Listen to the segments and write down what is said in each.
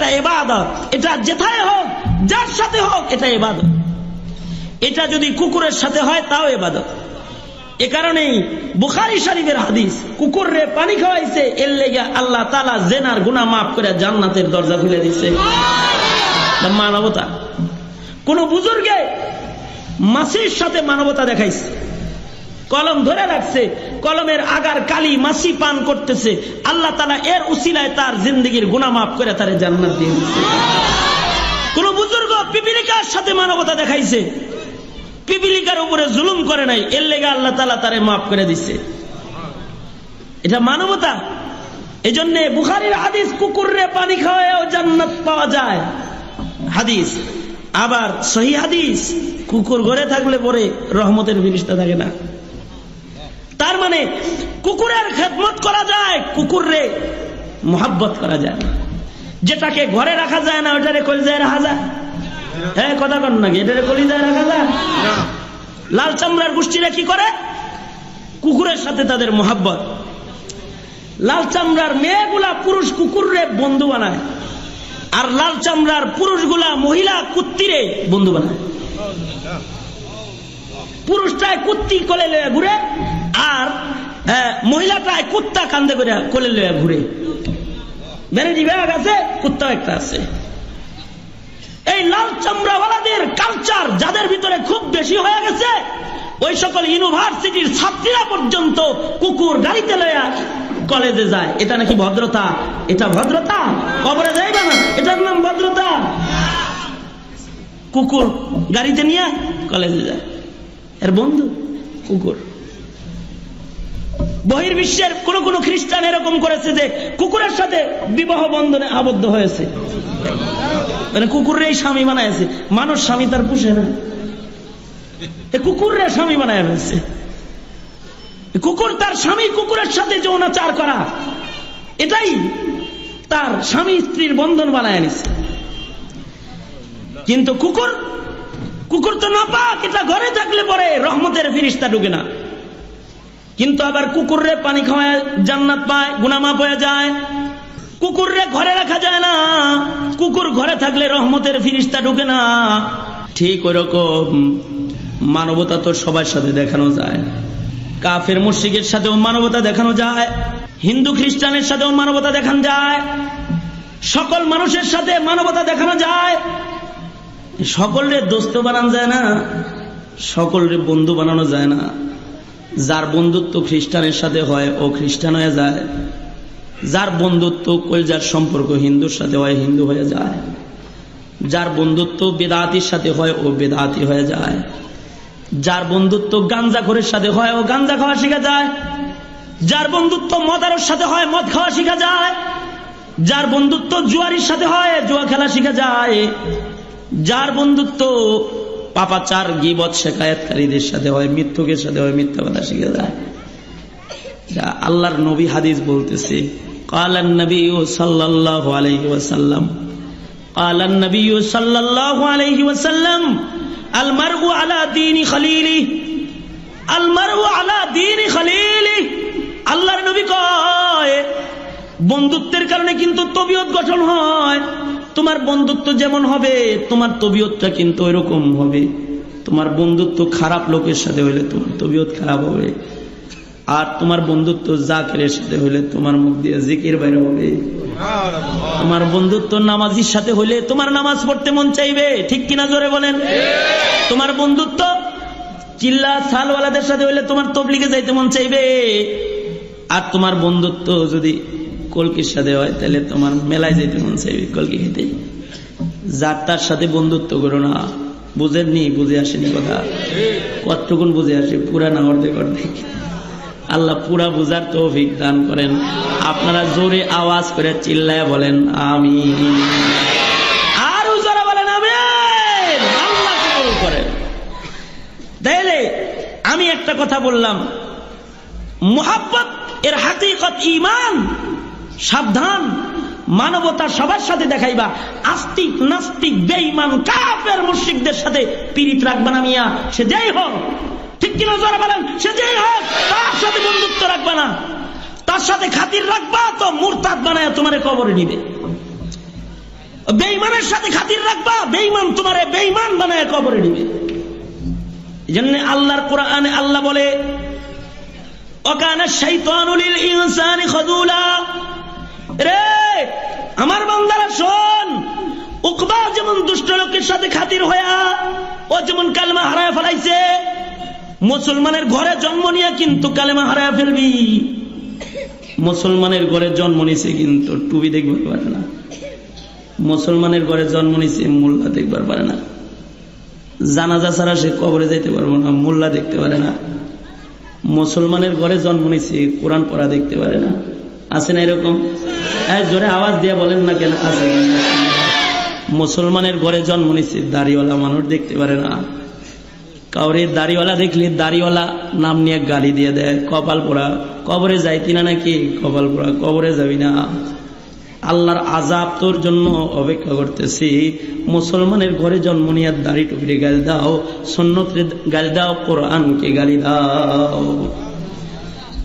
একটা ইবাদত, এটা যেথায় হোক যার সাথে হোক এটা ইবাদত। এটা যদি কুকুরের সাথে হয় তাও ইবাদত। এ কারণেই বুখারী শরীফের হাদিস, কুকুররে পানি খাওয়াইছে এর লেগে আল্লাহ তাআলা জিনার গুনাহ মাফ করে জান্নাতের দরজা খুলে দিয়েছে। মানবতা। কোন বুজুর্গে মাছির সাথে মানবতা দেখাইছে, কলম ধরে রাখছে, কলমের আগার কালি মাছি পান করতেছে, আল্লাহ তাআলা এর উসিলায় তার জিন্দেগীর গুনাহ মাফ করে তারে জান্নাত দিয়ে দিয়েছে। কোন বুজুর্গ পিপিলিকার সাথে মানবতা দেখাইছে, পিপিলিকার উপরে জুলুম করে নাই, এর লেগে আল্লাহ তাআলা তারে মাফ করে দিছে। এটা মানবতা। এজন্য বুখারীর হাদিস, কুকুররে পানি খাওয়ায়ও জান্নাত পাওয়া যায় হাদিস। আবার সহিহ হাদিস, কুকুর ঘরে থাকলে পরে রহমতের ফেরেশতা থাকে না। তার মানে কুকুরের খেদমত করা যায়, কুকুররে মোহাব্বত করা যায়। যেটাকে ঘরে রাখা যায় না ওটারে কলিজায় রাখা যায়। হ্যাঁ, কথা কন নাকি? এটারে কলিজায় রাখা যায়। লাল চামড়ার গোষ্ঠীরা কি করে? কুকুরের সাথে তাদের মোহাব্বত। লাল চামড়ার মেয়েগুলা পুরুষ কুকুররে বন্ধু বানায়, আর লাল চামড়ার পুরুষগুলা মহিলা কুত্তিরে বন্ধু বানায়। পুরুষটায় কুত্তি কোলে লয়ে ঘুরে, আর মহিলাটায় কুত্তা কান্দে করে কোলে লয়ে ঘুরে। বেরেজি ব্যাগ আছে, কুত্তাও একটা আছে। এই লাল চামড়াওয়ালাদের কালচার যাদের ভিতরে খুব বেশি হয়ে গেছে, ওই সকল ইউনিভার্সিটির ছাত্রীরা পর্যন্ত কুকুর গাড়িতে লয়া কলেজে যায়। এটা নাকি ভদ্রতা? এটা ভদ্রতা? কবরে যাইবে না, এটার নাম ভদ্রতা? কুকুর গাড়িতে নিয়ে কলেজে যায়, এর বন্ধু কুকুর। বহির্বিশ্বের কোন কোন খ্রিস্টান এরকম করেছে যে কুকুরের সাথে বিবাহ বন্ধনে আবদ্ধ হয়েছে, মানে কুকুরের স্বামী বানাইছে। মানুষ স্বামী তার পুষে না, কুকুরের স্বামী বানায় ফেলছে। কুকুর তার স্বামী কুকুরের সাথে যৌনাচার করা, এটাই তার স্বামী স্ত্রীর বন্ধন বানায় নিছে। কিন্তু কুকুর তো নাপাক, এটা ঘরে থাকলে পরে রহমতের ফেরেশতা ঢুকে না। কিন্তু আবার কুকুররে পানি খাওয়ায় জান্নাত পায়, গুনাহ মাফ হয়ে যায়। কুকুররে ঘরে রাখা যায় না, কুকুর ঘরে থাকলে রহমতের ফেরেশতা ঢুকে না। ঠিক ওইরকম মানবতা তো সবার সাথে দেখানো যায়। কাফের মুশরিকের সাথেও মানবতা দেখানো যায়, হিন্দু খ্রিস্টানের সাথেও মানবতা দেখানো যায়, সকল মানুষের সাথে মানবতা দেখানো যায়। সকলরে দোস্ত বানানো যায় না, সকলরে বন্ধু বানানো যায় না। যার বন্ধুত্ব খ্রিস্টানের সাথে হয় ও খ্রিস্টান হয়ে যায়, যার বন্ধুত্ব কলজার সম্পর্ক হিন্দুর সাথে হয় হিন্দু হয়ে যায়, যার বন্ধুত্ব বেদাতির সাথে হয় ও বেদাতি হয়ে যায়, যার বন্ধুত্ব গাঞ্জাখোরের সাথে হয় ও গাঞ্জা খাওয়া শিখা যায়, যার বন্ধুত্ব মদারের সাথে হয় মদ খাওয়া শিখা যায়, যার বন্ধুত্ব জুয়ারির সাথে হয় জুয়া খেলা শিখা যায়, যার বন্ধুত্ব পাপাচার গীবত শেখায়তকারীদের সাথে হয়, মিথ্যুকের সাথে হয় মিথ্যা কথা শিখে যায়। যা আল্লাহর নবী হাদিস বলতেছে, ক্বালান নবী সাল্লাল্লাহু আলাইহি ওয়াসাল্লাম, ক্বালান নবী সাল্লাল্লাহু আলাইহি ওয়াসাল্লাম, আল মারউ আলা দীনি খলিলি, আল মারউ আলা দীনি খলিলি। আল্লাহর নবী কয়, বন্ধুত্বের কারণে কিন্তু তবিয়ত গঠন হয়। তোমার বন্ধুত্ব যেমন হবে তোমার তবিয়তটা কিন্তু এরকম হবে। তোমার বন্ধুত্ব খারাপ লোকের সাথে হইলে তোমার তবিয়ত খারাপ হবে, আর তোমার বন্ধুত্ব জাকিরের সাথে হইলে তোমার মুখ দিয়ে জিকির বাইরে হবে। তোমার বন্ধুত্ব নামাজির সাথে হইলে তোমার নামাজ পড়তে মন চাইবে, ঠিক কিনা জোরে বলেন? তোমার বন্ধুত্ব চিল্লা সালওয়ালাদের সাথে হইলে তোমার তবলিগে যাইতে মন চাইবে, আর তোমার বন্ধুত্ব যদি কলকির সাথে হয় তাহলে তোমার মেলায় যেতে মন চাইবে কলকি খেতে। যার তার সাথে বন্ধুত্ব করো না। বুঝেননি? বুঝে আসেনি কথা? কতটুকুন বুঝে আসে? পুরা না অর্ধেক অর্ধেক? আল্লাহ পুরা বুঝার তৌফিক দান করেন। আপনারা জোরে আওয়াজ করে চিল্লায় বলেন আমিন। আর জোরে বলেন আমিন। আল্লাহ কবুল করেন। তাইলে আমি একটা কথা বললাম, মুহাব্বত এর হাকিকত ঈমান। সাবধান, মানবতা সবার সাথে দেখাইবা, আস্তিক নাস্তিক বেঈমান কাফের মুশরিকদের সাথে পীড়িত রাখবা না মিয়া, সে যেই হোক, ঠিক কিনা জোরে বলেন? সে যেই হোক তার সাথে বন্ধুত্ব রাখবা না, তার সাথে খাতির রাখবা তো মুরতাদ বানায় তোমারে কবরে নিবে। বেঈমানের সাথে খাতির রাখবা, বেঈমান তোমারে বেঈমান বানায় কবরে দিবে। এজন্য আল্লাহর কোরআনে আল্লাহ বলে ওয়াকানা শাইতানু লিল ইনসানি খাযুলা। রে আমার বান্দারা শোন, উকবা যেমন দুষ্ট লোকের সাথে খাতির হয়া ও যেমন কালেমা হারায় ফেলাইছে, মুসলমানের ঘরে জন্ম নিয়ে কিন্তু কালেমা হারায় ফেলবি। মুসলমানের ঘরে জন্ম নিছে কিন্তু টুপি দেখবার পারে না, মুসলমানের ঘরে জন্ম নিছে মোল্লা দেখবার পারে না, জানাজা ছাড়া সে কবরে যাইতে পারবো না, মোল্লা দেখতে পারে না। মুসলমানের ঘরে জন্ম নিছে কোরআন পড়া দেখতে পারে না। আছে না এরকম? জোরে আওয়াজ দিয়ে বলেন না কেন আছে। মুসলমানের ঘরে জন্ম নিছে দাড়িওয়ালা মানুষ দেখতে পারে না। কাউরে দাড়িওয়ালা দেখলে দাড়িওয়ালা নাম নিয়ে গালি দিয়ে দেয়, কপাল পোড়া, কবরে যাইতি না নাকি, কপাল পোড়া, কবরে যাবি না, আল্লাহর আযাব তোর জন্য অপেক্ষা করতেছি। মুসলমানের ঘরে জন্ম নিয়ে দাড়ি টুপিরে গালি দাও, সুন্নতের গালি দাও, কোরআনকে গালি দাও।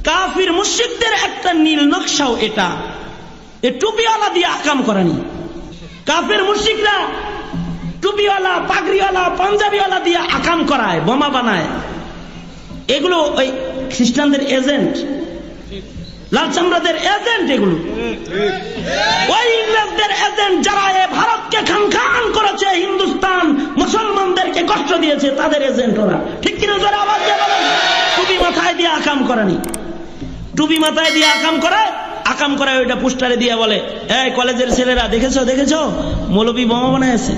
কাফির মুশরিকদের একটা নীল নকশাও এটা, এ টুপিওয়ালা দিয়ে আকাম করানি। কাফির মুশরিকরা টুপিওয়ালা, পাগড়িওয়ালা, পাঞ্জাবিওয়ালা দিয়ে আকাম করায়, বোমা বানায়। এগুলো ওই খ্রিস্টানদের এজেন্ট, লাল চামড়াদের এজেন্ট, এগুলো ওই ইংরেজদের এজেন্ট যারা এ ভারতকে খান খান করেছে, হিন্দুস্তান মুসলমানদেরকে কষ্ট দিয়েছে, তাদের এজেন্ট ওরা। ঠিক কিনা যারা আওয়াজ দিয়ে বলেন? টুপি মাথায় দিয়ে আকাম করানি, টুপি মাথায় দিয়ে আকাম করায়, আকাম করায় ওইটা পোস্টারে দিয়ে বলে, এই কলেজের ছেলেরা দেখেছো দেখেছো মৌলবী বোমা বানাইছে।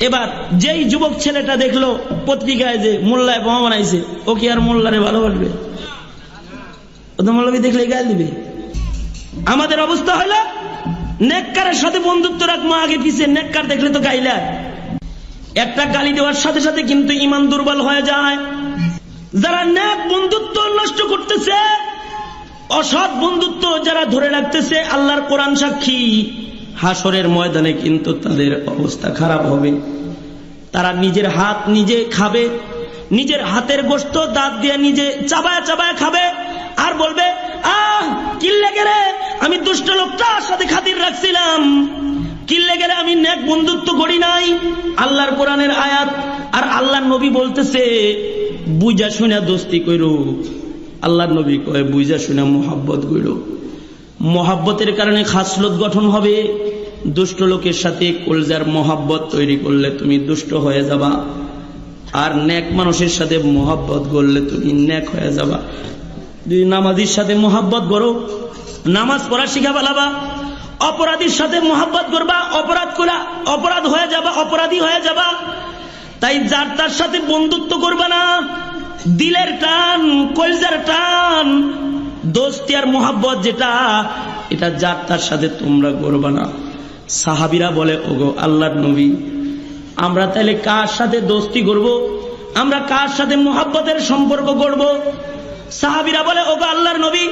এবার যেই যুবক ছেলেটা দেখলো পত্রিকায় যে মোল্লায় বোমা বানাইছে, ও কি আর মোল্লারে ভালোবাসবে? ও তো মৌলবী দেখলে গাল দিবে। আমাদের অবস্থা হলো নেককারের সাথে বন্ধুত্ব রাখবো আগে পিছে, নেককার দেখলে তো গাইলা। একটা গালি দেওয়ার সাথে সাথে কিন্তু ঈমান দুর্বল হয়ে যায়। যারা নেক বন্ধুত্ব নষ্ট করতেছে, অসৎ বন্ধুত্ব যারা ধরে রাখতেছে, আল্লাহর কোরআন সাক্ষী, হাসরের ময়দানে কিন্তু তাদের অবস্থা খারাপ হবে। তারা নিজের হাত নিজে খাবে, নিজের হাতের গোশত দাঁত দিয়ে নিজে চাবায় চাবায় খাবে, আর বলবে কিল্লে গেলে আমি দুষ্ট লোকটার সাথে খাতির রাখছিলাম, কিল্লে গেলে আমি নেক বন্ধুত্ব করি নাই। আল্লাহর কোরআনের আয়াত আর আল্লাহর নবী বলতেছে বুঝা শুনা দোস্তি কইরো। আল্লাহর নবী কয় বুঝা শুনা মোহাব্বত কইরো। মোহাব্বতের কারণে খাসলত গঠন হবে। দুষ্ট লোকের সাথে কলজার মোহাব্বত তৈরি করলে তুমি দুষ্ট হয়ে যাবা, আর নেক মানুষের সাথে মোহাব্বত করলে তুমি নেক হয়ে যাবা। যদি নামাজির সাথে মোহাব্বত করো, নামাজ পড়া শিখা ফেলাবা। অপরাধীর সাথে মোহাব্বত করবা, অপরাধ করা অপরাধ হয়ে যাবা, অপরাধী হয়ে যাবা। তাই যার তার সাথে বন্ধুত্ব করবা না, দিলের টান, কলজার টান, দোস্তি আর মোহাব্বত যেটা, এটা যার তার সাথে তোমরা করবা না। সাহাবীরা বলে ওগো আল্লাহর নবী, আমরা তাহলে কার সাথে দোস্তি করব, আমরা কার সাথে মোহাব্বতের সম্পর্ক করব? সাহাবীরা বলে ওগো আল্লাহর নবী,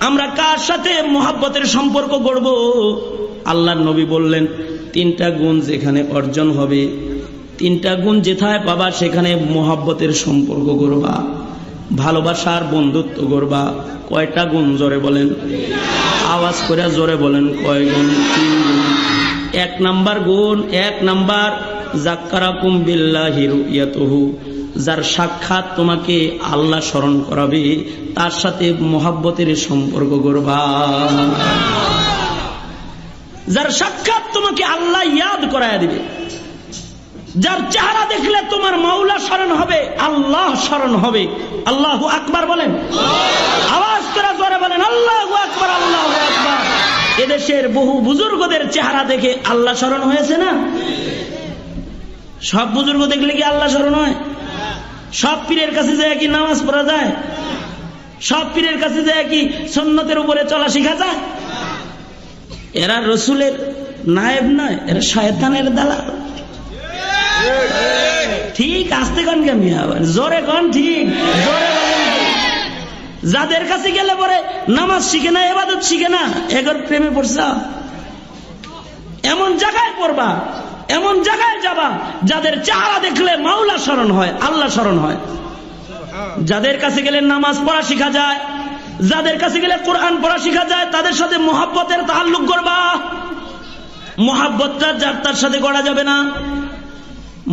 আমরা কার সাথে মোহাব্বতের সম্পর্ক করব? আল্লাহর নবী বললেন, তিনটা গুণ যেখানে অর্জন হবে, তিনটা গুণ যেথায় পাবা সেখানে মোহাব্বতের সম্পর্ক করবা, ভালোবাসার বন্ধুত্ব করবা। কয়টা গুণ জোরে বলেন, আওয়াজ করে জোরে বলেন, কয় গুণ? এক নাম্বার গুণ, এক নাম্বার যাক্কারাকুম বিল্লাহি রুইয়াতুহু, যার সাক্ষাৎ তোমাকে আল্লাহ স্মরণ করাবে তার সাথে মোহাব্বতের সম্পর্ক করবা। যার সাক্ষাৎ তোমাকে আল্লাহ ইয়াদ করায়া দিবে, যার চেহারা দেখলে তোমার মাওলা স্মরণ হবে, আল্লাহ স্মরণ হবে। আল্লাহু আকবার বলেন, আওয়াজ করে জোরে বলেন আল্লাহু আকবার, আল্লাহু আকবার। এদেশের বহু বুজুর্গদের চেহারা দেখে আল্লাহ স্মরণ হয়েছে না? সব বুজুর্গ দেখলে কি আল্লাহ স্মরণ হয়? সব পীরের কাছে যায় কি নামাজ পড়া যায়? সব পীরের কাছে যায় কি সুন্নতের উপরে চলা শেখা যায়? এরা রসুলের নায়েব নয়, এরা শয়তানের দালাল। ঠিক আসতে কন কেন, আবার জোরে কন, ঠিক জোরে বলেন। যাদের কাছে গেলে পরে নামাজ শিখে না, ইবাদত শিখে না, এগোর প্রেমে পড়ছা। এমন জায়গায় পড়বা, এমন জায়গায় যাবা যাদের চেহারা দেখলে মাওলা স্মরণ হয়, আল্লাহ স্মরণ হয়। যাদের কাছে গেলে নামাজ পড়া শিখা যায়, যাদের কাছে গেলে কোরআন পড়া শিখা যায়, তাদের সাথে মোহাব্বতের তাআল্লুক করবা। মোহাব্বতটা যার তার সাথে গড়া যাবে না,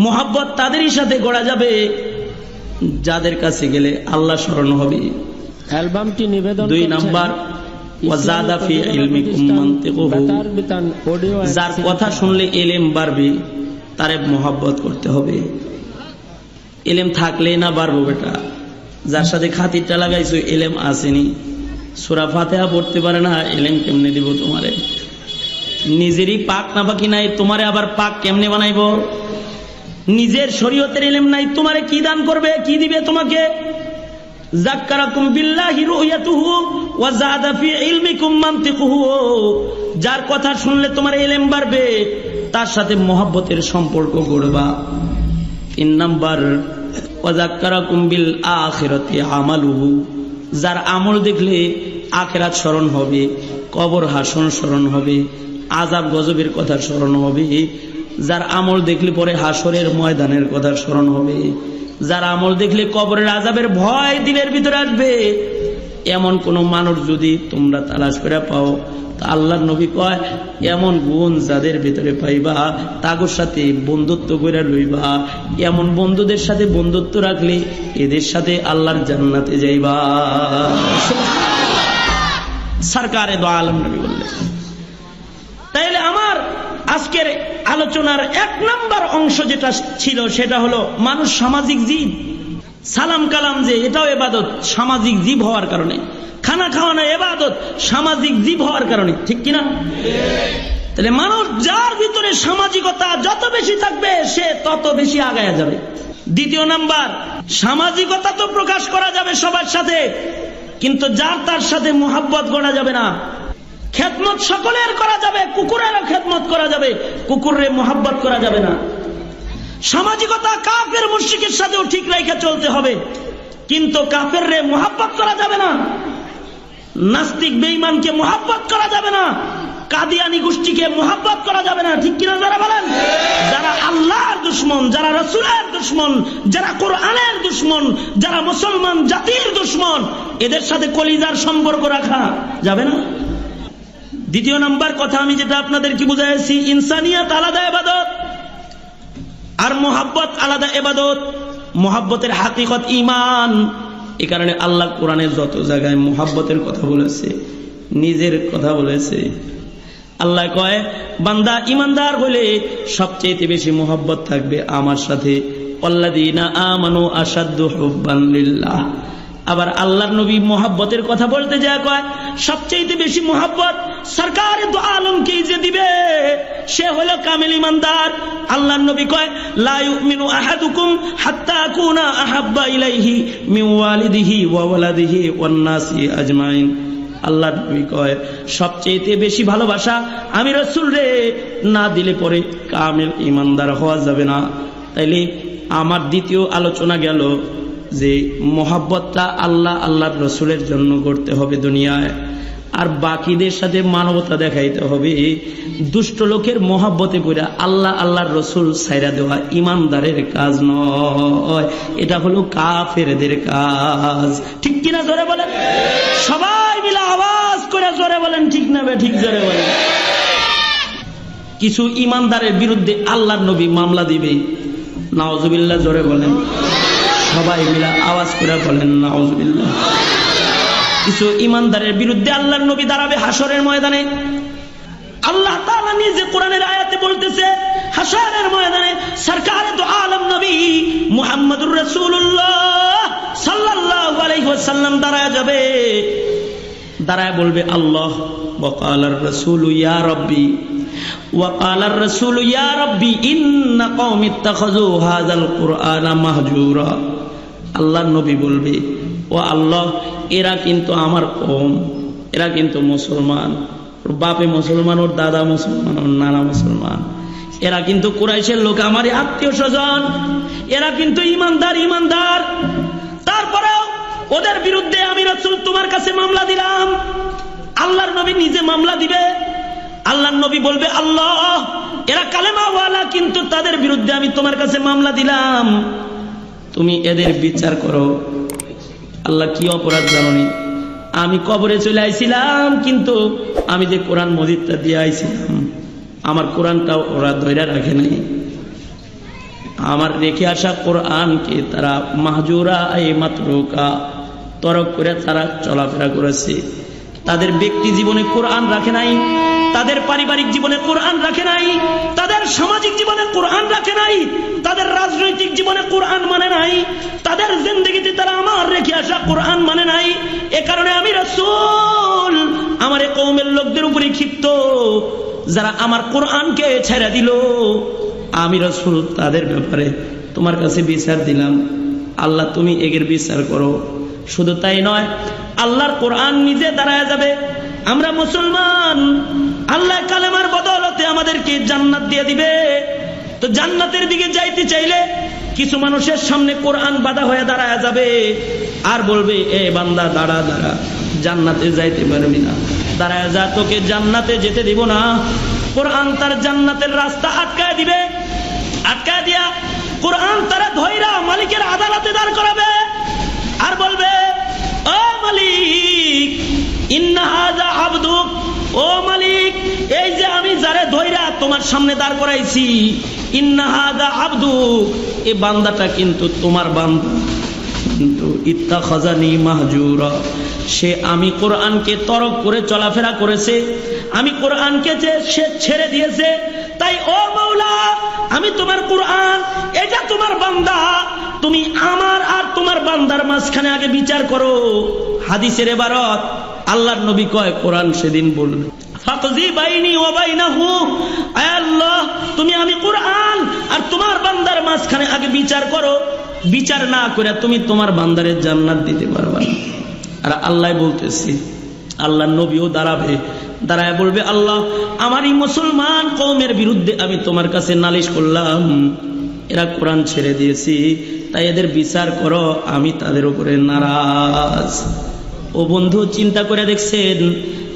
মোহাব্বত তাদেরই সাথে গড়া যাবে যাদের কাছে গেলে আল্লাহ স্মরণ হবে। অ্যালবামটি নিবেদন 2 নাম্বার ওয়াজাদা ফি ইলমিকুম মানতিকুহু, যার কথা শুনলে ইলম বাড়বে তারে মোহাব্বত করতে হবে। ইলম থাকলে না বাড়বো বেটা, যার সাথে খাতিরটা লাগাইছো ইলম আসেনি, সূরা ফাতিহা পড়তে পারে না, ইলম কেমনে দিব তোমারে? নিজেরই পাক না বাকি নাই, তোমারে আবার পাক কেমনে বানাইবো? নিজের শরীয়তের ইলম নাই, তোমারে কি দান করবে, কি দিবে তোমাকে? যাক্কারাকুম বিল্লাহি রুয়াতুহু ওয়া যাদা ফি ইলমিকুম মানতিকুহু, যার কথা শুনলে তোমার ইলম বাড়বে তার সাথে মোহাব্বতের সম্পর্ক গড়বা। 3 নাম্বার ওয়া যাক্কারাকুম বিল আখিরাতি আমালুহু, যার আমল দেখলে আখিরাত স্মরণ হবে, কবর হাসন স্মরণ হবে, আযাব গজবের কথা স্মরণ হবে, যার আমল দেখলে পরে হাসরের ময়দানের কথা স্মরণ হবে, যার আমল দেখলে কবরের আযাবের ভয় দিলের ভিতরে আসবে, এমন কোন মানুষ যদি তোমরা তালাশ করে পাও, তা আল্লাহর নবী কয় এমন গুণ যাদের ভিতরে পাইবা তাগোর সাথে বন্ধুত্ব করে লইবা, এমন বন্ধুদের সাথে বন্ধুত্ব রাখলে এদের সাথে আল্লাহর জান্নাতে যাইবা। সরকারে দো আলম নবী বললেন। তাইলে আমার আজকের আলোচনার 1 নাম্বার অংশ যেটা ছিল সেটা হলো মানুষ সামাজিক জীব। সালাম কালাম যে এটাও ইবাদত, সামাজিক জীব হওয়ার কারণে। খানা খাওয়ানো ইবাদত, সামাজিক জীব হওয়ার কারণে, ঠিক কিনা? তাহলে মানুষ যার ভিতরে সামাজিকতা যত বেশি থাকবে সে তত বেশি আগায়া যাবে। 2 নাম্বার, সামাজিকতা তো প্রকাশ করা যাবে সবার সাথে, কিন্তু যার তার সাথে মোহাব্বত গড়া যাবে না। খেদমত সকলের করা যাবে, কুকুরেরও খেদমত করা যাবে, কুকুরের মোহাব্বত করা যাবে না। সামাজিকতা কাফের মুশরিকের সাথেও ঠিক রেখে চলতে হবে, কিন্তু কাফের রে মোহাব্বত করা যাবে না। নাস্তিক বেঈমানকে মোহাব্বত করা যাবে না, কাদিয়ানি গোষ্ঠীকে মোহাব্বত করা যাবে না, ঠিক কিনা যারা বলেন? যারা আল্লাহর দুশমন, যারা রাসূলের দুশমন, যারা কোরআনের দুশমন, যারা মুসলমান জাতির দুশমন, এদের সাথে কলিজার সম্পর্ক রাখা যাবে না। 2 নাম্বার কথা আমি যেটা আপনাদেরকে বুঝাইছি, ইনসানিয়াত আলাদা ইবাদত আর মোহাব্বত আলাদা ইবাদত। মোহাব্বতের হাকিকত ঈমান। এই কারণে আল্লাহ কোরআনের যত জায়গায় মোহাব্বতের কথা বলেছে, নিজের কথা বলেছে, আল্লাহ কয় বান্দা ইমানদার হলে সবচেয়ে বেশি মোহাব্বত থাকবে আমার সাথে। আল্লাযীনা আমানু আশাদ্দু হুব্বান লিল্লাহ। আবার আল্লাহর নবী মোহাব্বতের কথা বলতে যায় কয় সবচেয়ে বেশি মোহাব্বত সরকার দু আলমকে যে দিবে সে হলো কামিল ইমানদার। আল্লাহর নবী কয় লা ইউমিনু আহাদুকুম হাত্তা আকুনা আহাব্বা ইলাইহি মিন ওয়ালিদিহি ওয়া ওয়ালাদিহি ওয়ান নাসি আজমাইন। আল্লাহর নবী কয় সবচেয়ে বেশি ভালোবাসা আমি রাসূল রে না দিলে পরে কামিল ইমানদার হওয়া যাবে না। তাইলে আমার 2য় আলোচনা গেল যে মোহাব্বতটা আল্লাহ আল্লাহর রসুলের জন্য করতে হবে দুনিয়ায়, আর বাকিদের সাথে মানবতা দেখাইতে হবে। দুষ্ট লোকের মোহাব্বতে পড়ে আল্লাহ আল্লাহর রসুল ছাইরা দেওয়া ইমানদারের কাজ নয়, এটা হলো কাফেরদের কাজ। ঠিক কিনা জোরে বলেন? সবাই মিলে আওয়াজ করে জোরে বলেন, ঠিক না বে ঠিক? জোরে বলেন। কিছু ইমানদারের বিরুদ্ধে আল্লাহর নবী মামলা দিবে, নাউজুবিল্লাহ। জোরে বলেন। সবাই মিলে আওয়াজ করে বলেন নাউজুবিল্লাহ। কিছু ইমানদারের বিরুদ্ধে আল্লাহর নবী দাঁড়াবে হাসরের ময়দানে। আল্লাহ তাআলা নিজে কোরআনের আয়াতে বলতেছে হাসরের ময়দানে সরকারে দু আলম নবী মুহাম্মদুর রাসূলুল্লাহ সাল্লাল্লাহু আলাইহি ওয়াসাল্লাম দাঁড়ায় যাবে, দাঁড়ায় বলবে আল্লাহ ওয়াকালার রাসূলু ইয়া রাব্বি ওয়াকালার রাসূলু ইয়া রাব্বি ইন্না কওমি ইত্তাখাযু হাযাল কুরআনা মাহজুরা। আল্লাহর নবী বলবে ও আল্লাহ এরা কিন্তু আমার কওম, এরা কিন্তু মুসলমান, ওর বাপে মুসলমান, ওর দাদা মুসলমান, ওর নানা মুসলমান, এরা কিন্তু কুরাইশের লোক, আমারই আত্মীয় স্বজন, এরা কিন্তু ইমানদার ইমানদার। তারপরেও ওদের বিরুদ্ধে আমি রাসূল তোমার কাছে মামলা দিলাম। আল্লাহর নবী নিজে মামলা দিবে। আল্লাহর নবী বলবে আল্লাহ এরা কালেমাওয়ালা, কিন্তু তাদের বিরুদ্ধে আমি তোমার কাছে মামলা দিলাম, তুমি এদের বিচার করো। আল্লাহ কি অপরাধ জানোনি? আমি কবরে চলে আইছিলাম, কিন্তু আমি যে কোরআন মজিদটা দিয়ে আইছিলাম আমার কোরআনটা ওরা ধরে রাখে নাই। আমার রেখে আসা কোরআনকে তারা মাহজুরা এই মাতরুকা তরক করে তারা চলাফেরা করেছে। তাদের ব্যক্তি জীবনে কোরআন রাখে নাই, তাদের পারিবারিক জীবনে কোরআন রাখে নাই, তাদের সামাজিক জীবনে কোরআন রাখে নাই, তাদের রাজনৈতিক জীবনে কোরআন মানে নাই, তাদের জিন্দেগিতে তারা আমার রেখে আসা কোরআন মানে নাই। এ কারণে আমি রাসূল আমার এই কওমের লোকদের উপরে ক্ষিপ্ত, যারা আমার কোরআনকে ছেড়ে দিল। আমি রাসূল তাদের ব্যাপারে তোমার কাছে বিচার দিলাম, আল্লাহ তুমি এগের বিচার করো। শুধু তাই নয়, আল্লাহর কোরআন নিজে দাঁড়ায় যাবে। আমরা মুসলমান, আল্লাহ কালেমার বদৌলতে আমাদেরকে জান্নাত দিয়ে দিবে। তো জান্নাতের দিকে যাইতে চাইলে কিছু মানুষের সামনে কোরআন বাধা হয়ে দাঁড়ায় যাবে আর বলবে, এ বান্দা দাঁড়া দাঁড়া, জান্নাতে যাইতে পারবি না, দাঁড়ায় যা, তোকে জান্নাতে যেতে দিব না। কোরআন তার জান্নাতের রাস্তা আটকায় দিবে। আটকায় দিয়া কোরআন তারা ধইরা মালিকের আদালতে দাঁড় করাবে আর বলবে, ও মালিক ইন্না হাযা আবদুক, ও মালিক এই যে আমি যারে ধইরা তোমার সামনে দাঁড় করাইছি, ইন্না হাযা আবদুক, এই বান্দাটা কিন্তু তোমার বান্দা, কিন্তু ইত্তাখাযানি মাহজুরা, সে আমি কোরআনকে তরক করে চলাফেরা করেছে, আমি কোরআনকে যে সে ছেড়ে দিয়েছে। তাই ও মাওলা, আমি তোমার কোরআন, এটা তোমার বান্দা, তুমি আমার আর তোমার বান্দার মাঝখানে আগে বিচার করো। হাদিসের ইবারত, আল্লাহর নবী কয়, কোরআন সেদিন বলবে, ফাকজি বাইনি ওয়া বাইনাহু, আয় আল্লাহ তুমি আমি কোরআন আর তোমার বান্দার মাঝখানে আগে বিচার করো। বিচার না করে তুমি তোমার বান্দারে জান্নাত দিতে পারবে না। আর আল্লাহ বলতেছি, আল্লাহর নবীও দাঁড়াবে, দাঁড়ায় বলবে, আল্লাহ আমার এই মুসলমান কওমের বিরুদ্ধে আমি তোমার কাছে নালিশ করলাম, এরা কোরআন ছেড়ে দিয়েছি, তাই এদের বিচার করো, আমি তাদের উপরে নারাজ। ও বন্ধু, চিন্তা করে দেখছেন,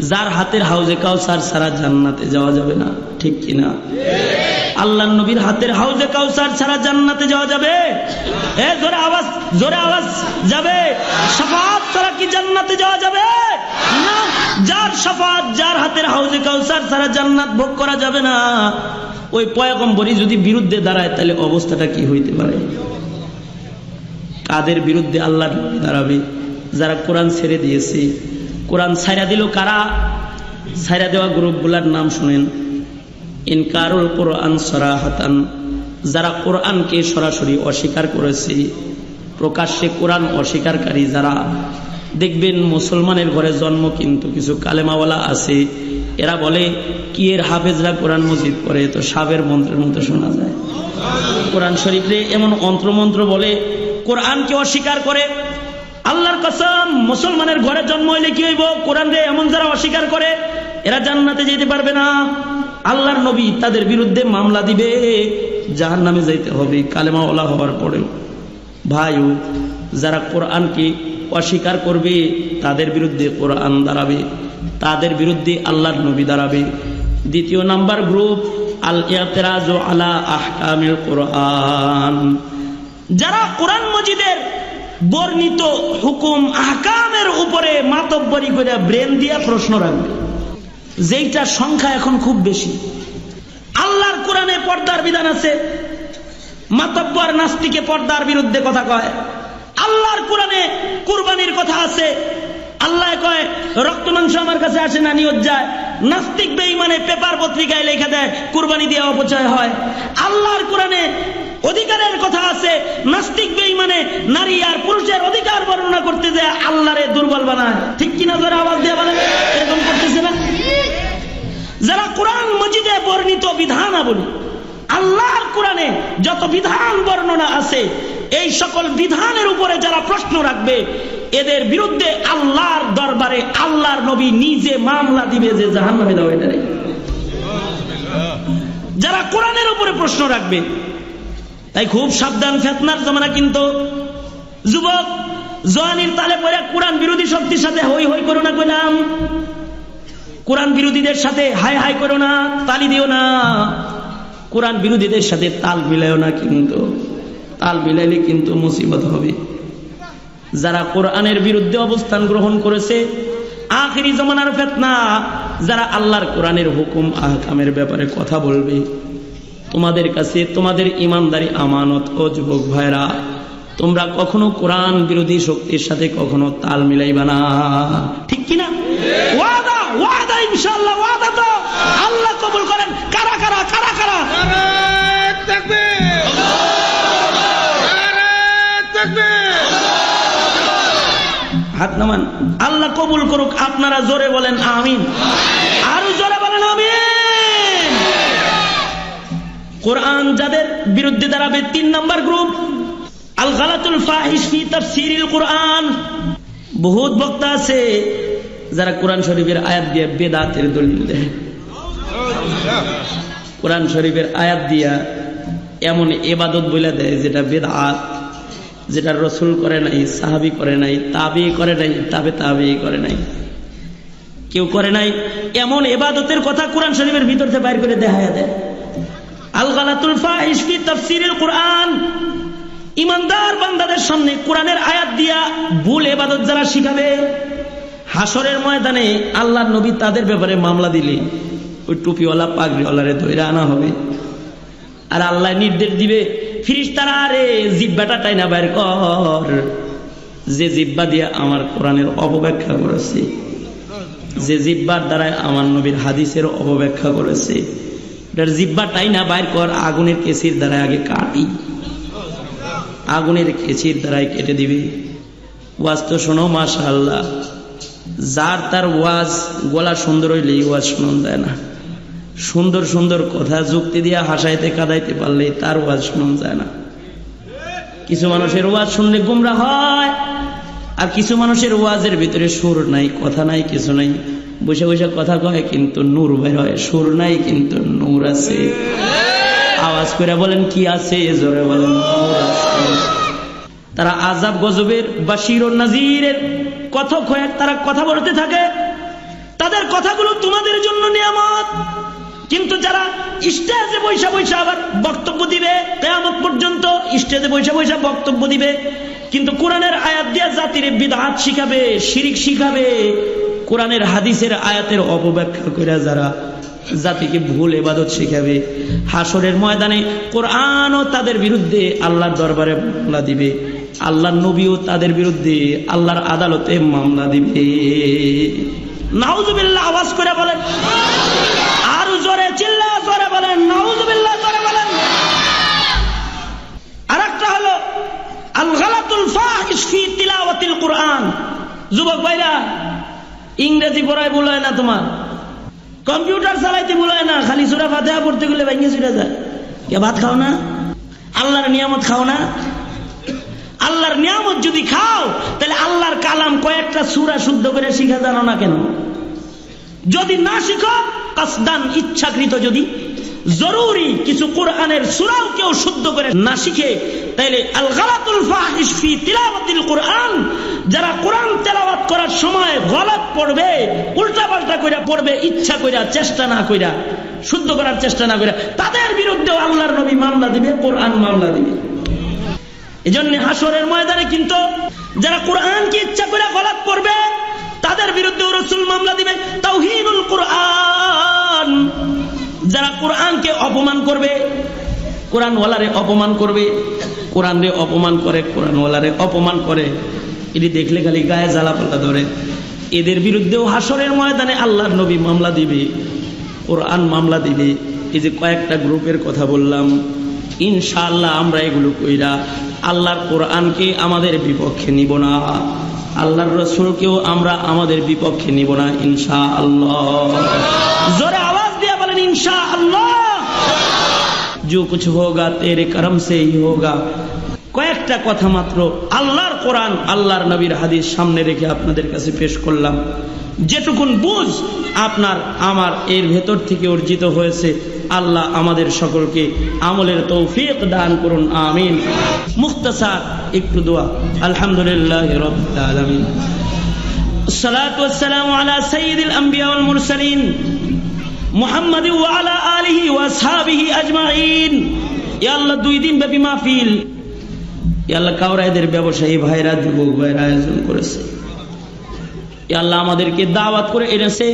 যার হাতের হাউজে কাউসার ছাড়া জান্নাতে যাওয়া যাবে না, ঠিক কিনা? আল্লাহর নবীর হাতের হাউজে কাউসার ছাড়া জান্নাতে যাওয়া যাবে? জোরে আওয়াজ, জোরে আওয়াজ যাবে। শাফাআত ছাড়া কি জান্নাতে যাওয়া যাবে? না। যার শাফাআত, যার হাতের হাউজে কাউসার ছাড়া জান্নাত ভোগ করা যাবে না, ওই পয়গম্বরই যদি বিরুদ্ধে দাঁড়ায়, তাহলে অবস্থাটা কি হইতে পারে? কাদের বিরুদ্ধে আল্লাহর নবী দাঁড়াবে? যারা কোরআন ছেড়ে দিয়েছে। কোরআন ছাইরা দিল কারা? ছাইরা দেওয়া গ্রুপগুলার নাম শুনেন। ইনকারুল কোরআন সরাহাতান, যারা কোরআনকে সরাসরি অস্বীকার করেছে, প্রকাশ্যে কোরআন অস্বীকারী যারা। দেখবেন মুসলমানের ঘরে জন্ম, কিন্তু কিছু কালেমাওয়ালা আছে, এরা বলে কি এর হাফেজরা কোরআন মজিদ পড়ে, তো সাবের মন্ত্রের মতো শোনা যায়। কোরআন শরীফে এমন অন্ত্রমন্ত্র বলে, কোরআনকে অস্বীকার করে। আল্লাহর কসম, মুসলমানের ঘরে জন্ম হইলে কি হইব? কোরআন রে এমন যারা অস্বীকার করে, এরা জান্নাতে যেতে পারবে না। আল্লাহর নবী তাদের বিরুদ্ধে মামলা দিবে, জাহান্নামে যাইতে হবে কালেমাওয়ালা হওয়ার পরেও। ভাইও, যারা কোরআনকে অস্বীকার করবে, তাদের বিরুদ্ধে কোরআন দাঁড়াবে, তাদের বিরুদ্ধে আল্লাহর নবী দাঁড়াবে। দ্বিতীয় নাম্বার গ্রুপ, আল ইতিরাজু আলা আহকামিল কোরআন, যারা কোরআন মজিদের বর্ণিত হুকুম আহকামের উপরে মাতব্বরি করে ব্রেন দিয়া প্রশ্ন রাখবে, যেইটা সংখ্যা এখন খুব বেশি। আল্লাহর কোরআনে পর্দার বিধান আছে, মাতব্বর নাস্তিকে পর্দার বিরুদ্ধে কথা কয়। আল্লাহর কোরআনে কুরবানির কথা আছে, আল্লাহ কয় রক্ত মাংস আমার কাছে আসে না, নিয়ত যায়। নাস্তিক বেঈমানে পেপার পত্রিকায় লেখা দেয় কুরবানি দিয়ে অপচয় হয়। আল্লাহর কোরআনে অধিকারের কথা আছে, নাস্তিক বেঈমানে নারী আর পুরুষের অধিকার বর্ণনা করতে যায় আল্লাহরে দুর্বল বানায়, ঠিক কিনা? যারা আওয়াজ দিয়ে বলেন, এরকম করতেছে না? যারা কোরআন মজিদে বর্ণিত বিধানাবলী, আল্লাহর কোরআনে যত বিধান বর্ণনা আছে, এই সকল বিধানের উপরে যারা প্রশ্ন রাখবে, এদের বিরুদ্ধে আল্লাহর দরবারে আল্লাহর নবী নিজে মামলা দিবে যে জাহান্নামে দাও এটারে। যারা কোরআনের উপরে প্রশ্ন রাখবে, তাই খুব সাবধান, ফিতনার জমানা। কিন্তু যুবক জওয়ানির তালে পড়ে কোরআন বিরোধী শক্তির সাথে হই হই করো না কইলাম। কোরআন বিরোধীদের সাথে হাই হাই করো না, তালি দিও না। কোরআন বিরোধীদের সাথে তাল মিলাইও না, কিন্তু তাল মিলাইলে কিন্তু মুসিবত হবে। যারা কোরআনের বিরুদ্ধে অবস্থান গ্রহণ করেছে, আখিরি জমানার ফিতনা, যারা আল্লাহর কোরআনের হুকুম আহকামের ব্যাপারে কথা বলবে, তোমাদের কাছে তোমাদের ইমানদারি আমানত। ও যুবক ভাইরা, তোমরা কখনো কোরআন বিরোধী শক্তির সাথে কখনো তাল মিলাইবা না, ঠিক কিনা? ওয়াদা ওয়াদা ইনশাআল্লাহ, ওয়াদা তো আল্লাহ কবুল করেন। কারা কারা কারা কারা হাত নামান। আল্লাহ কবুল করুক। আপনারা জোরে বলেন আমিন, আরো জোরে বলেন আমিন। কোরআন যাদের বিরুদ্ধে দাঁড়াবে, 3 নম্বর গ্রুপ আল গালাতুল ফাহিশ ফি তাফসীরিল কোরআন। বহুত বক্তা আছে যারা কোরআন শরীফের আয়াত দিয়ে বেদাতের দলিল দেয়। কোরআন শরীফের আয়াত দিয়া এমন ইবাদত বলে দেয় যেটা বেদাত, যেটা রসুল করে নাই, সাহাবী করে নাই, তাবি করে নাই, তাবি করে নাই, কেউ করে নাই, এমন ইবাদতের কথা কোরআন শরীফের ভিতর থেকে বাইর করে দেখায়া দেয়। আল গালাতুল ফাহিশ ফি তাফসীরিল কোরআন। ইমানদার বান্দাদের সামনে কোরআনের আয়াত দিয়া ভুল ইবাদত যারা শিখাবে, হাসরের ময়দানে আল্লাহর নবী তাদের ব্যাপারে মামলা দিলে ওই টুপিওয়ালা পাগড়িওয়ালারে ধরে আনা হবে। আর আল্লাহ নির্দেশ দিবে, ফিরিস্তারা রে জিব্বাটা টাইনা বাইর কর, যে জিব্বা দিয়ে আমার কোরআনের অপব্যাখ্যা করেছে, যে জিব্বার দ্বারায় আমার নবীর হাদিসের অপব্যাখ্যা করেছে, এটার জিব্বা টাইনা বাইর কর। আগুনের কেসির দ্বারায় আগে কাটি, আগুনের কেসির দ্বারাই কেটে দিবে। ওয়াজ তো শোনো মাশাআল্লাহ, যার তার ওয়াজ গলা সুন্দর হইলে ওয়াজ শোনা যায় না। সুন্দর সুন্দর কথা যুক্তি দিয়ে হাসাইতে কাদাইতে পারলে তার ওয়াজ শোনা যায় না। কিছু মানুষের ওয়াজ শুনলে গুমরা হয়, আর কিছু মানুষের ওয়াজের ভিতরে সুর নাই, কথা নাই, কিছু নাই, বসে বসে কথা কয় কিন্তু নূর বের হয়। সুর নাই কিন্তু নূর আছে। আওয়াজ করে বলেন কি আছে? জোরে বলেন নূর আছে। তারা আযাব গজবের বাশীর ও নাযীরের কথক হয়ে তারা কথা বলতে থাকে। তাদের কথাগুলো তোমাদের জন্য নিয়ামত। কিন্তু যারা স্টেজে বৈশা বৈশা আবার বক্তব্য দিবে, কিয়ামত পর্যন্ত স্টেজে বৈশা বৈশা বক্তব্য দিবে, কিন্তু কোরআনের আয়াত দিয়া জাতির বিদআত শিখাবে, শিরিক শিখাবে, কোরআনের হাদিসের আয়াতের অপব্যাখ্যা করে যারা জাতিকে ভুল ইবাদত শিখাবে, হাসরের ময়দানে কোরআনও তাদের বিরুদ্ধে আল্লাহর দরবারে মামলা দিবে, আল্লাহর নবীও তাদের বিরুদ্ধে আল্লাহর আদালতে মামলা দিবে। নাউজুবিল্লাহ। আওয়াজ করে বলেন, আরো জোরে চিল্লা জোরে বলেন নাউজুবিল্লাহ, জোরে বলেন। আরেকটা হলো আল গালাতুল ফাহিশ ফি তিলাওয়াতিল কোরআন। যুবক ভাইরা, ইংরেজি পড়ায় ভুল হয় না, তোমার কম্পিউটার চালাইতে ভুল হয় না, খালি সূরা ফাতিহা পড়তে গেলে ভেঙে চুরে যায়। কে ভাত খাও না? আল্লাহর নিয়ামত খাও না? আল্লাহর নিয়ামত যদি খাও তাহলে আল্লাহর কালাম কয়েকটা সূরা শুদ্ধ করে শিখা জানো না কেন? যদি না শিখো, কাসদান ইচ্ছাকৃত, যদি জরুরি কিছু কোরআনের সূরাও কেউ শুদ্ধ করে না শিখে, তাইলে আল গালাতুল ফাহিশ ফি তিলাওয়াতিল কোরআন, যারা কোরআন তেলাওয়াত করার সময় গলত পড়বে, উল্টাপাল্টা কইরা পড়বে, ইচ্ছা কইরা, চেষ্টা না কইরা, শুদ্ধ করার চেষ্টা না কইরা, তাদের বিরুদ্ধেও আল্লাহর নবী মামলা দিবে, কোরআন মামলা দিবে। এজন্য হাসরের ময়দানে কিন্তু যারা কোরআনকে ইচ্ছা করে গলত পড়বে তাদের বিরুদ্ধে রাসূল মামলা দিবে। তাওহীনুল কোরআন, যারা কোরআনকে অপমান করবে, কোরআনওয়ালারে অপমান করবে, কোরআনরে অপমান করে, কোরআনওয়ালারে অপমান করে, এটি দেখলে খালি গায়ে জ্বালা পাল্টা ধরে, এদের বিরুদ্ধেও হাসরের ময়দানে আল্লাহর নবী মামলা দিবে, কোরআন মামলা দিবে। এই যে কয়েকটা গ্রুপের কথা বললাম, ইনশাআল্লাহ আমরা এগুলো কইরা আল্লাহর কোরআনকে আমাদের বিপক্ষে নিব না, আল্লাহর রাসূলকেও আমরা আমাদের বিপক্ষে নিব না ইনশাআল্লাহ। জোরে আওয়াজ দিয়ে বলেন ইনশাআল্লাহ। जो कुछ होगा तेरे करम से ही होगा। কয়েকটা কথা মাত্র আল্লাহর কোরআন, আল্লাহর নবীর হাদিস সামনে রেখে আপনাদের কাছে পেশ করলাম। যেটুকুন বুঝ আপনার আমার এর ভেতর থেকে অর্জিত হয়েছে, আল্লাহ আমাদের সকলকে আমলের তৌফিক দান করুন, আমিন। মুখতাসার একটু দোয়া। আলহামদুলিল্লাহি রাব্বিল আলামিন, আসসালাতু ওয়াসসালামু আলা সাইয়্যিদিল আম্বিয়া ওয়াল মুরসালিন মুহাম্মাদ ওয়া আলা আলিহি ওয়া আসহাবিহি আজমাইন। ইয়া আল্লাহ, 2 দিন ব্যাপী মাহফিল ইয়া আল্লাহ কাওরাইদের ব্যবসায়ী ভাইরা, যুবক ভাইরা আয়োজন করেছে। ইয়া আল্লাহ আমাদেরকে দাওয়াত করে এনেছে,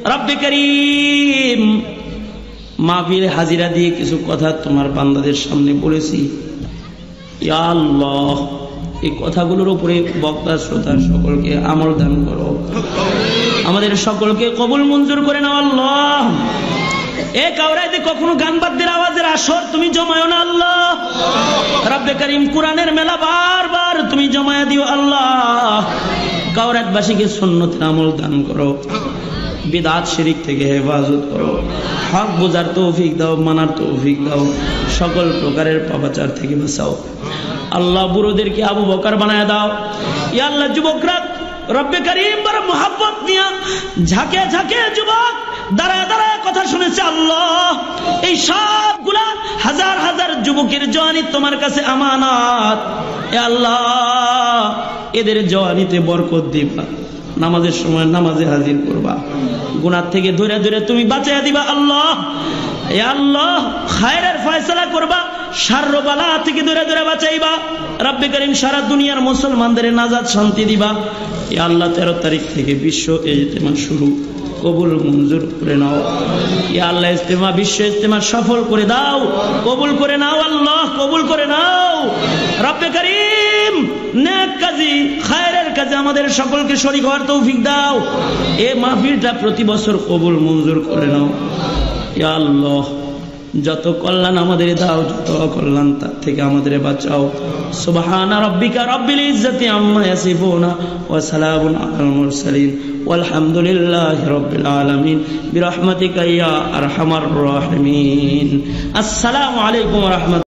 রব্বে করিম মাহফিলে হাজিরা দিয়ে কিছু কথা তোমার বান্দাদের সামনে বলেছি, ইয়া আল্লাহ এই কথাগুলোর উপরে বক্তা শ্রোতা সকলকে আমল দান করো, আমাদের সকলকে কবুল মঞ্জুর করে নাও আল্লাহ। এ কাউরাইতে কখনো গান বাদ্যের আওয়াজের আসর তুমি জমায়ো না আল্লাহ। রব্বে করিম কোরআনের মেলা বারবার তুমি জমায়া দিও আল্লাহ। কাউরাইতবাসীকে সুন্নতের আমল দান করো, বিদআত শিরক থেকে হেফাজত করো, হক বোঝার তৌফিক দাও, মানার তৌফিক দাও, সকল প্রকারের পাপাচার থেকে বাঁচাও আল্লাহ। বুড়োদেরকে আবু বকর বানায় দাও ইয়া আল্লাহ। যুবকরা রব্বে করিম বড় মোহাব্বত নিয়া ঝাঁকে ঝাঁকে যুবক দাঁড়ায় দাঁড়ায় কথা শুনেছে আল্লাহ। এই সবগুলা হাজার হাজার যুবকের জওয়ানি তোমার কাছে আমানত। এ আল্লাহ এদের জওয়ানিতে বরকত দিবা, নামাজের সময় নামাজে হাজির করবা, গুনাহ থেকে ধরে ধরে তুমি বাঁচাইয়া দিবা আল্লাহ। এ আল্লাহ খায়রের ফয়সালা করবা, শারর বালা থেকে ধরে ধরে বাঁচাইবা রব্বে করিম। সারা দুনিয়ার মুসলমানদের নাজাত শান্তি দিবা। এ আল্লাহ 13 তারিখ থেকে বিশ্ব ইজতেমা শুরু, কবুল মঞ্জুর করে নাও ইয়া আল্লাহ। ইজতেমা বিশ্ব ইজতেমা সফল করে দাও, কবুল করে নাও আল্লাহ, কবুল করে নাও রব্বে করিম। নেক কাজী খায়রের কাজে আমাদের সকলকে শরীক হওয়ার তৌফিক দাও। এ মাহফিলটা প্রতি বছর কবুল মঞ্জুর করে নাও ইয়া আল্লাহ। যত কল্যাণ আমাদের দাও, যত অকল্যাণ তার থেকে আমাদের বাঁচাও। সুবহানা রাব্বিকা রাব্বিল ইজ্জাতি আম্মা ইয়াসিফুনা ওয়া সালামুন আলাল মুরসালিন ওয়ালহামদুলিল্লাহি রাব্বিল আলামিন বিরহমাতিকা ইয়া আরহামার রাহিমিন। আসসালামু আলাইকুম ওয়া রাহমাতুল্লাহ।